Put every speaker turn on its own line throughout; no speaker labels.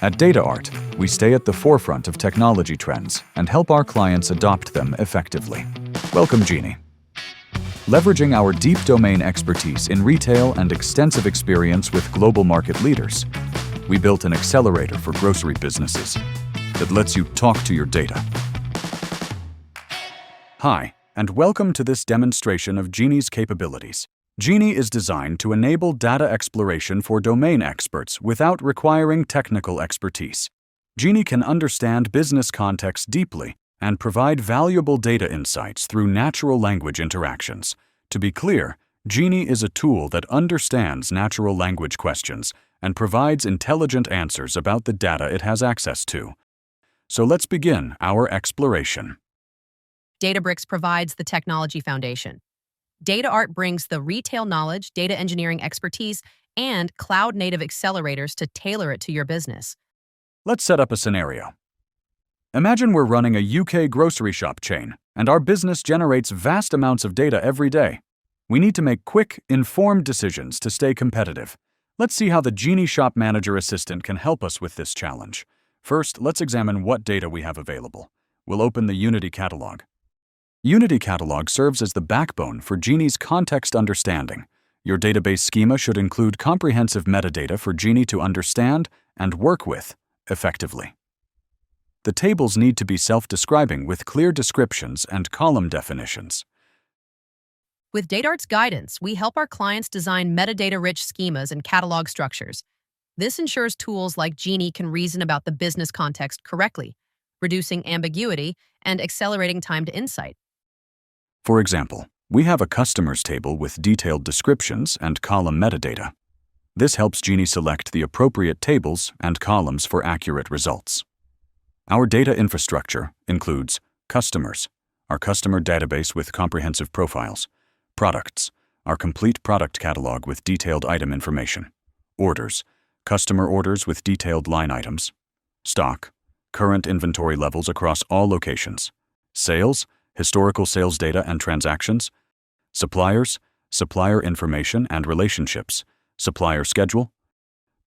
At DataArt, we stay at the forefront of technology trends and help our clients adopt them effectively. Welcome, Genie. Leveraging our deep domain expertise in retail and extensive experience with global market leaders, we built an accelerator for grocery businesses that lets you talk to your data. Hi, and welcome to this demonstration of Genie's capabilities. Genie is designed to enable data exploration for domain experts without requiring technical expertise. Genie can understand business context deeply and provide valuable data insights through natural language interactions. To be clear, Genie is a tool that understands natural language questions and provides intelligent answers about the data it has access to. So let's begin our exploration.
Databricks provides the technology foundation. DataArt brings the retail knowledge, data engineering expertise, and cloud-native accelerators to tailor it to your business.
Let's set up a scenario. Imagine we're running a UK grocery shop chain, and our business generates vast amounts of data every day. We need to make quick, informed decisions to stay competitive. Let's see how the Genie Shop Manager Assistant can help us with this challenge. First, let's examine what data we have available. We'll open the Unity Catalog. Unity Catalog serves as the backbone for Genie's context understanding. Your database schema should include comprehensive metadata for Genie to understand and work with effectively. The tables need to be self-describing with clear descriptions and column definitions.
With DataArt's guidance, we help our clients design metadata-rich schemas and catalog structures. This ensures tools like Genie can reason about the business context correctly, reducing ambiguity and accelerating time to insight.
For example, we have a customers table with detailed descriptions and column metadata. This helps Genie select the appropriate tables and columns for accurate results. Our data infrastructure includes customers, our customer database with comprehensive profiles, products, our complete product catalog with detailed item information, orders, customer orders with detailed line items, stock, current inventory levels across all locations, sales, historical sales data and transactions, suppliers, supplier information and relationships, supplier schedule,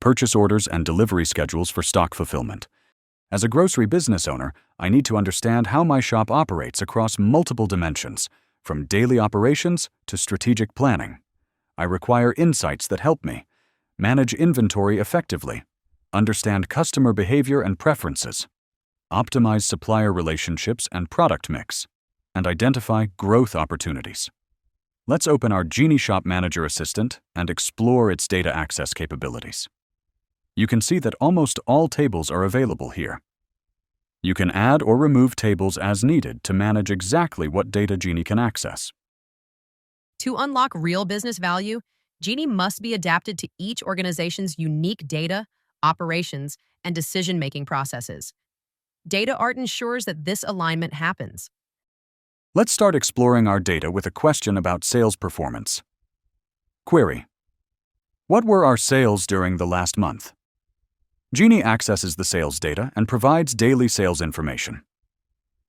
purchase orders and delivery schedules for stock fulfillment. As a grocery business owner, I need to understand how my shop operates across multiple dimensions, from daily operations to strategic planning. I require insights that help me manage inventory effectively, understand customer behavior and preferences, optimize supplier relationships and product mix, and identify growth opportunities. Let's open our Genie Shop Manager Assistant and explore its data access capabilities. You can see that almost all tables are available here. You can add or remove tables as needed to manage exactly what data Genie can access.
To unlock real business value, Genie must be adapted to each organization's unique data, operations, and decision-making processes. DataArt ensures that this alignment happens.
Let's start exploring our data with a question about sales performance. Query: what were our sales during the last month? Genie accesses the sales data and provides daily sales information.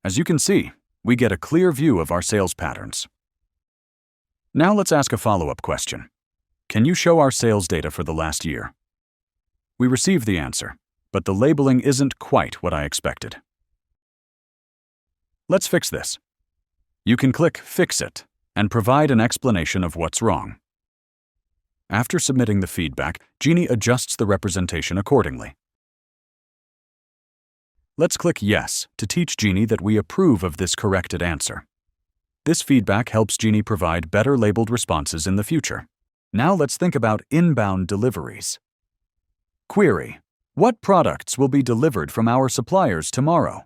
As you can see, we get a clear view of our sales patterns. Now let's ask a follow-up question. Can you show our sales data for the last year? We receive the answer, but the labeling isn't quite what I expected. Let's fix this. You can click Fix It and provide an explanation of what's wrong. After submitting the feedback, Genie adjusts the representation accordingly. Let's click Yes to teach Genie that we approve of this corrected answer. This feedback helps Genie provide better labeled responses in the future. Now let's think about inbound deliveries. Query: what products will be delivered from our suppliers tomorrow?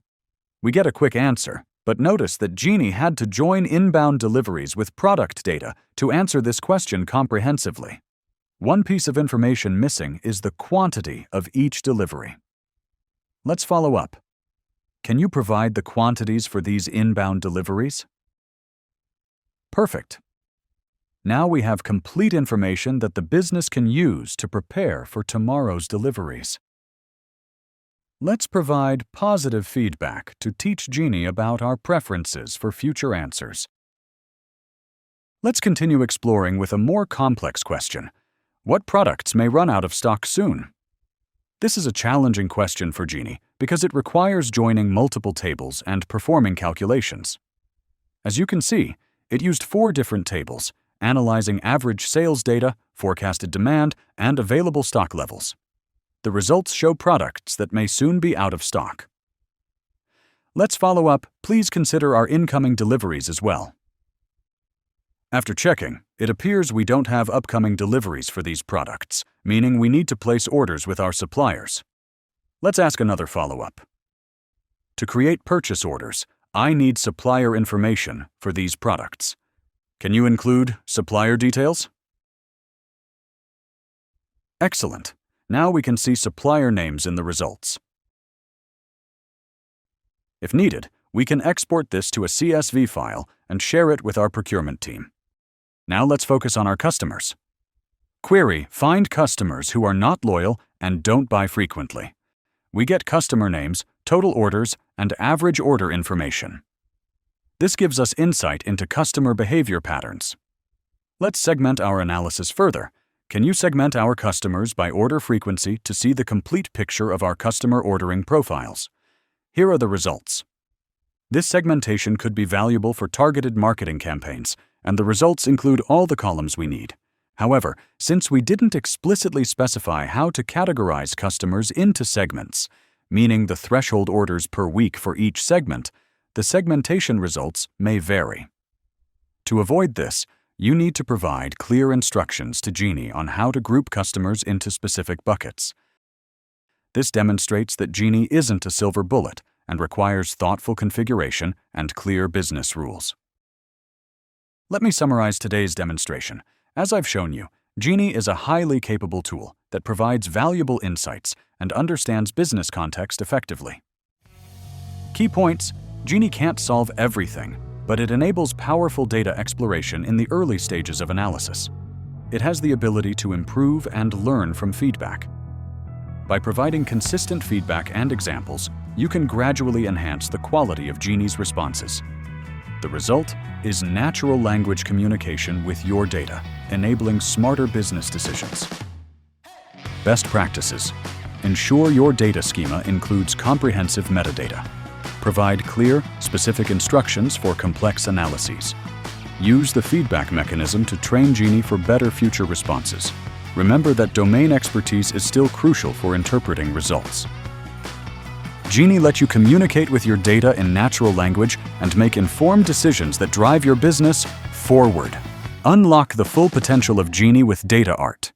We get a quick answer, but notice that Genie had to join inbound deliveries with product data to answer this question comprehensively. One piece of information missing is the quantity of each delivery. Let's follow up. Can you provide the quantities for these inbound deliveries? Perfect. Now we have complete information that the business can use to prepare for tomorrow's deliveries. Let's provide positive feedback to teach Genie about our preferences for future answers. Let's continue exploring with a more complex question. What products may run out of stock soon? This is a challenging question for Genie because it requires joining multiple tables and performing calculations. As you can see, it used 4 different tables, analyzing average sales data, forecasted demand, and available stock levels. The results show products that may soon be out of stock. Let's follow up. Please consider our incoming deliveries as well. After checking, it appears we don't have upcoming deliveries for these products, meaning we need to place orders with our suppliers. Let's ask another follow-up. To create purchase orders, I need supplier information for these products. Can you include supplier details? Excellent. Now we can see supplier names in the results. If needed, we can export this to a CSV file and share it with our procurement team. Now let's focus on our customers. Query: find customers who are not loyal and don't buy frequently. We get customer names, total orders, and average order information. This gives us insight into customer behavior patterns. Let's segment our analysis further. Can you segment our customers by order frequency to see the complete picture of our customer ordering profiles? Here are the results. This segmentation could be valuable for targeted marketing campaigns, and the results include all the columns we need. However, since we didn't explicitly specify how to categorize customers into segments, meaning the threshold orders per week for each segment, the segmentation results may vary. To avoid this, you need to provide clear instructions to Genie on how to group customers into specific buckets. This demonstrates that Genie isn't a silver bullet and requires thoughtful configuration and clear business rules. Let me summarize today's demonstration. As I've shown you, Genie is a highly capable tool that provides valuable insights and understands business context effectively. Key points: Genie can't solve everything, but it enables powerful data exploration in the early stages of analysis. It has the ability to improve and learn from feedback. By providing consistent feedback and examples, you can gradually enhance the quality of Genie's responses. The result is natural language communication with your data, enabling smarter business decisions. Best practices: ensure your data schema includes comprehensive metadata. Provide clear, specific instructions for complex analyses. Use the feedback mechanism to train Genie for better future responses. Remember that domain expertise is still crucial for interpreting results. Genie lets you communicate with your data in natural language and make informed decisions that drive your business forward. Unlock the full potential of Genie with DataArt.